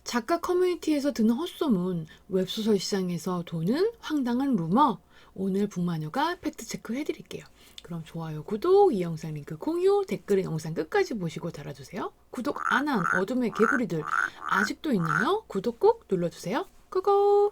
작가 커뮤니티에서 듣는 헛소문, 웹소설 시장에서 도는 황당한 루머. 오늘 북마녀가 팩트체크 해드릴게요. 그럼 좋아요, 구독, 이 영상 링크 공유, 댓글에 영상 끝까지 보시고 달아주세요. 구독 안 한 어둠의 개구리들 아직도 있나요? 구독 꼭 눌러주세요. 고고!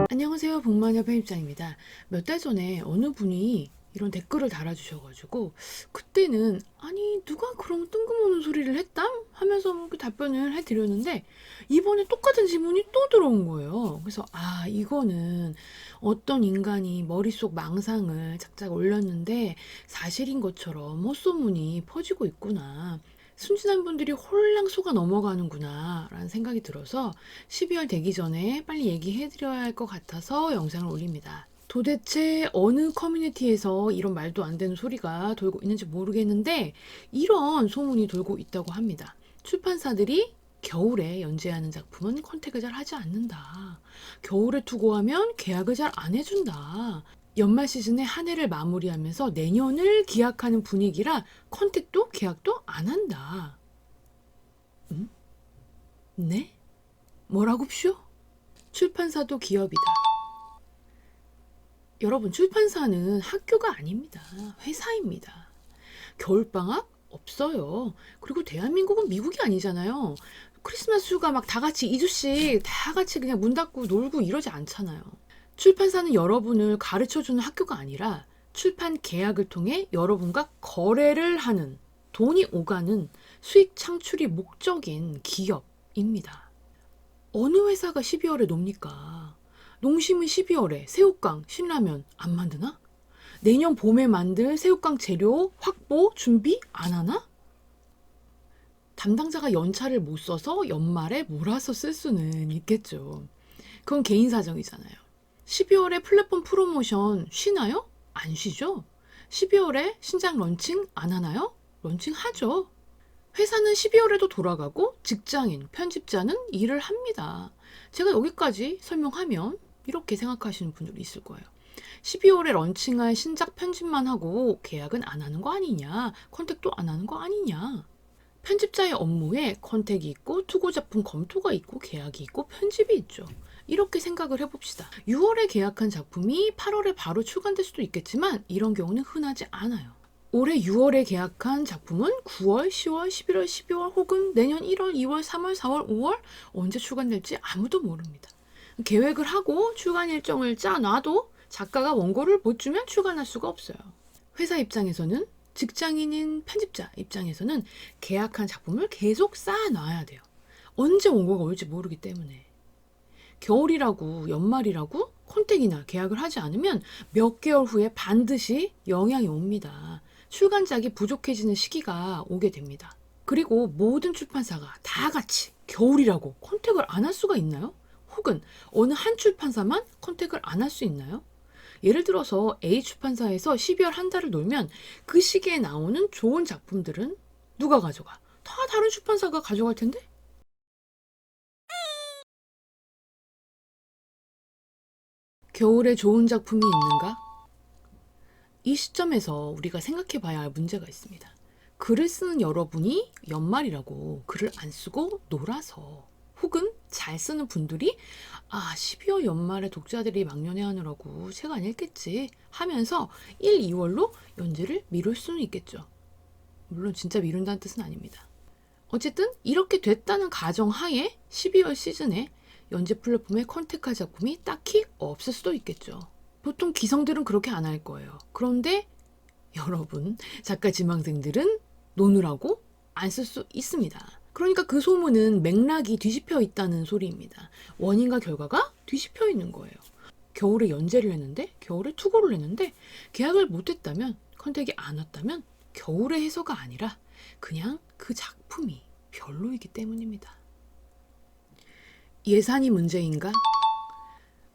안녕하세요, 북마녀 편집장입니다. 몇 달 전에 어느 분이 이런 댓글을 달아주셔가지고 그때는 아니 누가 그런 뜬금없는 소리를 했담? 하면서 그 답변을 해드렸는데 이번에 똑같은 질문이 또 들어온 거예요. 그래서 이거는 어떤 인간이 머릿속 망상을 작작 올렸는데 사실인 것처럼 헛소문이 퍼지고 있구나. 순진한 분들이 홀랑 속아 넘어가는구나 라는 생각이 들어서 12월 되기 전에 빨리 얘기해드려야 할 것 같아서 영상을 올립니다. 도대체 어느 커뮤니티에서 이런 말도 안 되는 소리가 돌고 있는지 모르겠는데 이런 소문이 돌고 있다고 합니다. 출판사들이 겨울에 연재하는 작품은 컨택을 잘 하지 않는다. 겨울에 투고하면 계약을 잘 안 해준다. 연말 시즌에 한 해를 마무리하면서 내년을 기약하는 분위기라 컨택도 계약도 안 한다. 네? 뭐라고쇼? 출판사도 기업이다. 여러분, 출판사는 학교가 아닙니다. 회사입니다. 겨울방학 없어요. 그리고 대한민국은 미국이 아니잖아요. 크리스마스 휴가 막 다 같이 2주씩 다 같이 그냥 문 닫고 놀고 이러지 않잖아요. 출판사는 여러분을 가르쳐주는 학교가 아니라 출판 계약을 통해 여러분과 거래를 하는, 돈이 오가는 수익 창출이 목적인 기업입니다. 어느 회사가 12월에 놉니까? 농심은 12월에 새우깡, 신라면 안 만드나? 내년 봄에 만들 새우깡 재료 확보 준비 안 하나? 담당자가 연차를 못 써서 연말에 몰아서 쓸 수는 있겠죠. 그건 개인 사정이잖아요. 12월에 플랫폼 프로모션 쉬나요? 안 쉬죠. 12월에 신작 런칭 안 하나요? 런칭 하죠. 회사는 12월에도 돌아가고 직장인, 편집자는 일을 합니다. 제가 여기까지 설명하면 이렇게 생각하시는 분들이 있을 거예요. 12월에 런칭할 신작 편집만 하고 계약은 안 하는 거 아니냐? 컨택도 안 하는 거 아니냐? 편집자의 업무에 컨택이 있고 투고작품 검토가 있고 계약이 있고 편집이 있죠. 이렇게 생각을 해봅시다. 6월에 계약한 작품이 8월에 바로 출간될 수도 있겠지만 이런 경우는 흔하지 않아요. 올해 6월에 계약한 작품은 9월, 10월, 11월, 12월 혹은 내년 1월, 2월, 3월, 4월, 5월 언제 출간될지 아무도 모릅니다. 계획을 하고 출간 일정을 짜놔도 작가가 원고를 못 주면 출간할 수가 없어요. 회사 입장에서는 직장인인 편집자 입장에서는 계약한 작품을 계속 쌓아놔야 돼요. 언제 원고가 올지 모르기 때문에. 겨울이라고 연말이라고 컨택이나 계약을 하지 않으면 몇 개월 후에 반드시 영향이 옵니다. 출간작이 부족해지는 시기가 오게 됩니다. 그리고 모든 출판사가 다 같이 겨울이라고 컨택을 안 할 수가 있나요? 혹은 어느 한 출판사만 컨택을 안 할 수 있나요? 예를 들어서 A 출판사에서 12월 한 달을 놀면 그 시기에 나오는 좋은 작품들은 누가 가져가? 다 다른 출판사가 가져갈 텐데? 겨울에 좋은 작품이 있는가? 이 시점에서 우리가 생각해 봐야 할 문제가 있습니다. 글을 쓰는 여러분이 연말이라고 글을 안 쓰고 놀아서 혹은 잘 쓰는 분들이 12월 연말에 독자들이 막년회 하느라고 책 안 읽겠지 하면서 1, 2월로 연재를 미룰 수는 있겠죠. 물론 진짜 미룬다는 뜻은 아닙니다. 어쨌든 이렇게 됐다는 가정하에 12월 시즌에 연재 플랫폼에 컨택할 작품이 딱히 없을 수도 있겠죠. 보통 기성들은 그렇게 안 할 거예요. 그런데 여러분, 작가 지망생들은 노느라고 안 쓸 수 있습니다. 그러니까 그 소문은 맥락이 뒤집혀 있다는 소리입니다. 원인과 결과가 뒤집혀 있는 거예요. 겨울에 연재를 했는데, 겨울에 투고를 했는데 계약을 못했다면, 컨택이 안 왔다면 겨울의 해서가 아니라 그냥 그 작품이 별로이기 때문입니다. 예산이 문제인가?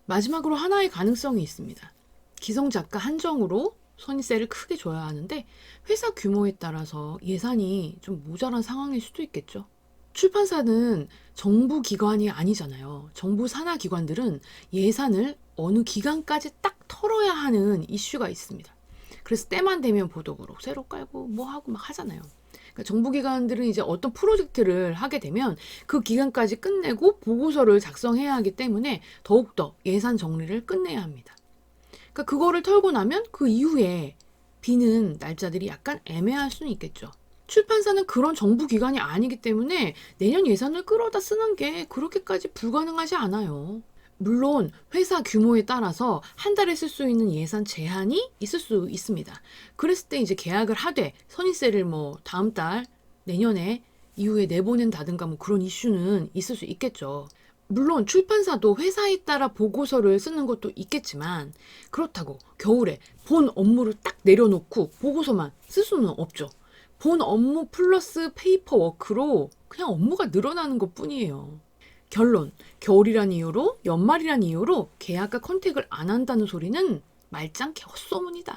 마지막으로 하나의 가능성이 있습니다. 기성 작가 한정으로 선입세를 크게 줘야 하는데 회사 규모에 따라서 예산이 좀 모자란 상황일 수도 있겠죠. 출판사는 정부 기관이 아니잖아요. 정부 산하 기관들은 예산을 어느 기간까지 딱 털어야 하는 이슈가 있습니다. 그래서 때만 되면 보도국록 새로 깔고 뭐 하고 막 하잖아요. 그러니까 정부기관들은 이제 어떤 프로젝트를 하게 되면 그 기간까지 끝내고 보고서를 작성해야 하기 때문에 더욱더 예산 정리를 끝내야 합니다. 그러니까 그거를 털고 나면 그 이후에 비는 날짜들이 약간 애매할 수는 있겠죠. 출판사는 그런 정부 기관이 아니기 때문에 내년 예산을 끌어다 쓰는 게 그렇게까지 불가능하지 않아요. 물론 회사 규모에 따라서 한 달에 쓸 수 있는 예산 제한이 있을 수 있습니다. 그랬을 때 이제 계약을 하되 선의세를 뭐 다음 달 내년에 이후에 내보낸다든가 뭐 그런 이슈는 있을 수 있겠죠. 물론 출판사도 회사에 따라 보고서를 쓰는 것도 있겠지만 그렇다고 겨울에 본 업무를 딱 내려놓고 보고서만 쓸 수는 없죠. 본 업무 플러스 페이퍼 워크로 그냥 업무가 늘어나는 것 뿐이에요. 결론, 겨울이란 이유로 연말이란 이유로 계약과 컨택을 안 한다는 소리는 말짱개 헛소문이다.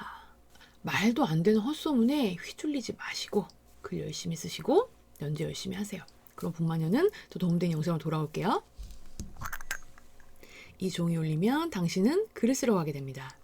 말도 안 되는 헛소문에 휘둘리지 마시고 글 열심히 쓰시고 연재 열심히 하세요. 그럼 북마녀는 또 도움된 영상으로 돌아올게요. 이 종이 울리면 당신은 글을 쓰러 가게 됩니다.